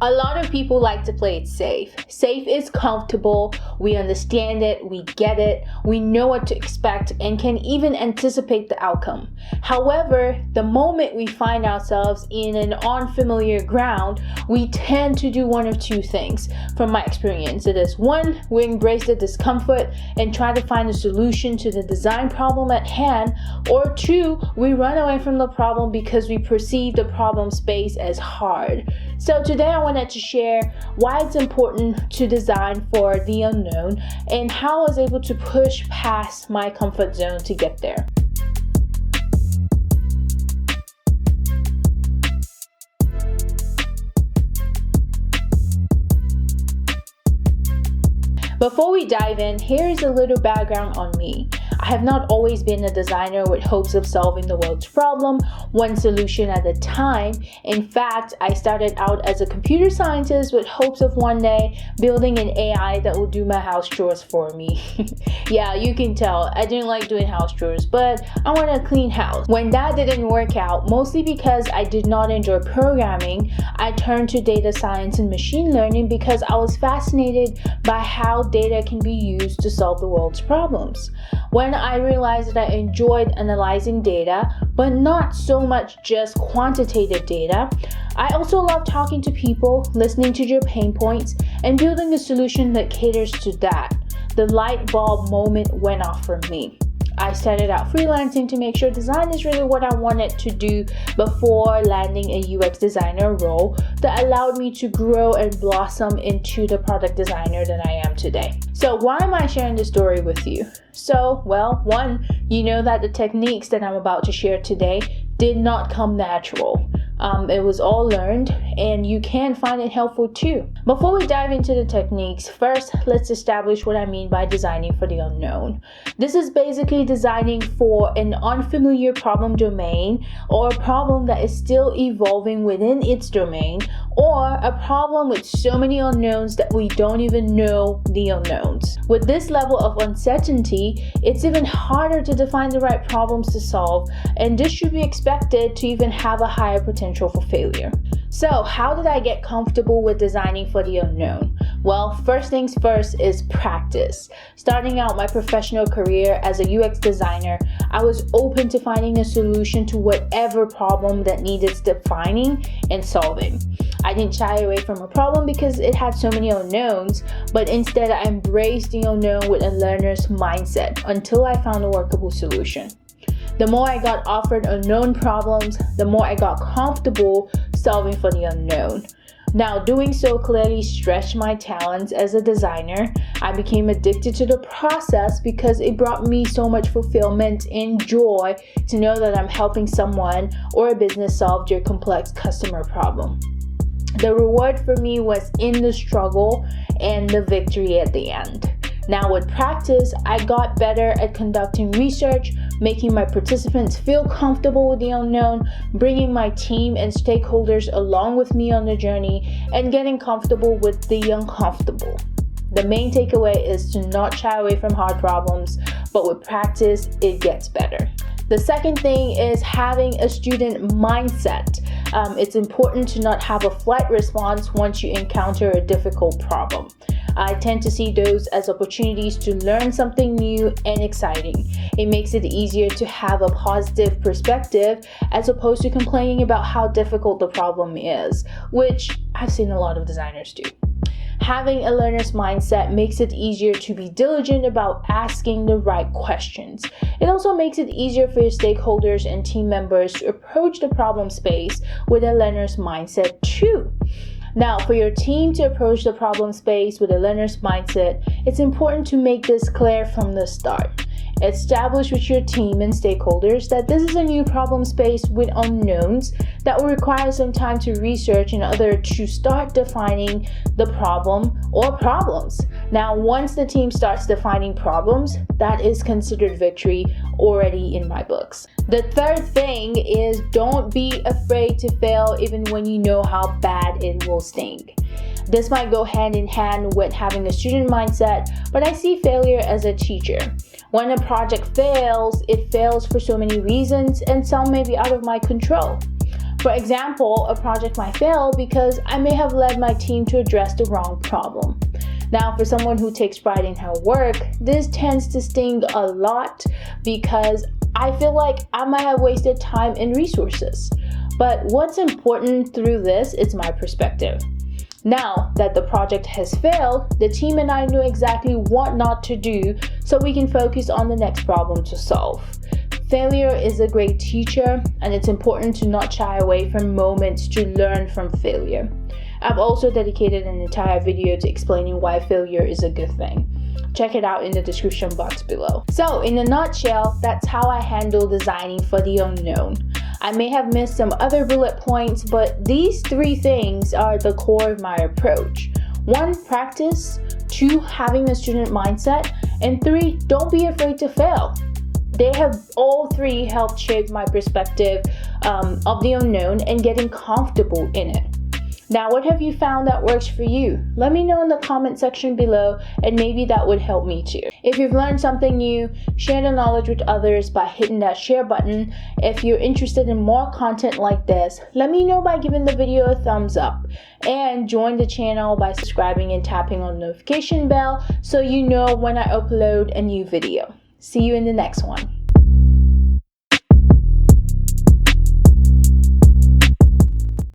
A lot of people like to play it safe. Safe is comfortable, we understand it, we get it, we know what to expect, and can even anticipate the outcome. However, the moment we find ourselves in an unfamiliar ground, we tend to do one of two things. From my experience, it is one, we embrace the discomfort and try to find a solution to the design problem at hand, or two, we run away from the problem because we perceive the problem space as hard. So today I wanted to share why it's important to design for the unknown and how I was able to push past my comfort zone to get there. Before we dive in, here is a little background on me. I have not always been a designer with hopes of solving the world's problem, one solution at a time. In fact, I started out as a computer scientist with hopes of one day building an AI that will do my house chores for me. Yeah, you can tell, I didn't like doing house chores, but I want a clean house. When that didn't work out, mostly because I did not enjoy programming, I turned to data science and machine learning because I was fascinated by how data can be used to solve the world's problems. When I realized that I enjoyed analyzing data, but not so much just quantitative data, I also love talking to people, listening to their pain points, and building a solution that caters to that. The light bulb moment went off for me. I started out freelancing to make sure design is really what I wanted to do before landing a UX designer role that allowed me to grow and blossom into the product designer that I am today. So why am I sharing this story with you? So, well, one, you know that the techniques that I'm about to share today did not come natural. It was all learned, and you can find it helpful too. Before we dive into the techniques, first let's establish what I mean by designing for the unknown. This is basically designing for an unfamiliar problem domain, or a problem that is still evolving within its domain, or a problem with so many unknowns that we don't even know the unknowns. With this level of uncertainty, it's even harder to define the right problems to solve, and this should be expected to even have a higher potential for failure. So, how did I get comfortable with designing for the unknown? Well, first things first is practice. Starting out my professional career as a UX designer, I was open to finding a solution to whatever problem that needed defining and solving. I didn't shy away from a problem because it had so many unknowns, but instead I embraced the unknown with a learner's mindset until I found a workable solution. The more I got offered unknown problems, the more I got comfortable solving for the unknown. Now, doing so clearly stretched my talents as a designer. I became addicted to the process because it brought me so much fulfillment and joy to know that I'm helping someone or a business solve their complex customer problem. The reward for me was in the struggle and the victory at the end. Now with practice, I got better at conducting research, making my participants feel comfortable with the unknown, bringing my team and stakeholders along with me on the journey, and getting comfortable with the uncomfortable. The main takeaway is to not shy away from hard problems, but with practice, it gets better. The second thing is having a student mindset. It's important to not have a flight response once you encounter a difficult problem. I tend to see those as opportunities to learn something new and exciting. It makes it easier to have a positive perspective as opposed to complaining about how difficult the problem is, which I've seen a lot of designers do. Having a learner's mindset makes it easier to be diligent about asking the right questions. It also makes it easier for your stakeholders and team members to approach the problem space with a learner's mindset too. Now, for your team to approach the problem space with a learner's mindset, it's important to make this clear from the start. Establish with your team and stakeholders that this is a new problem space with unknowns that will require some time to research in order to start defining the problem or problems. Now, once the team starts defining problems, that is considered victory already in my books. The third thing is don't be afraid to fail even when you know how bad it will sting. This might go hand in hand with having a student mindset, but I see failure as a teacher. When a project fails, it fails for so many reasons, and some may be out of my control. For example, a project might fail because I may have led my team to address the wrong problem. Now, for someone who takes pride in her work, this tends to sting a lot because I feel like I might have wasted time and resources. But what's important through this is my perspective. Now that the project has failed, the team and I know exactly what not to do so we can focus on the next problem to solve. Failure is a great teacher, and it's important to not shy away from moments to learn from failure. I've also dedicated an entire video to explaining why failure is a good thing. Check it out in the description box below. So, in a nutshell, that's how I handle designing for the unknown. I may have missed some other bullet points, but these 3 things are the core of my approach. 1, practice. 2, having a student mindset. And 3, don't be afraid to fail. They have all 3 helped shape my perspective of the unknown and getting comfortable in it. Now, what have you found that works for you? Let me know in the comment section below, and maybe that would help me too. If you've learned something new, share the knowledge with others by hitting that share button. If you're interested in more content like this, let me know by giving the video a thumbs up. And join the channel by subscribing and tapping on the notification bell so you know when I upload a new video. See you in the next one.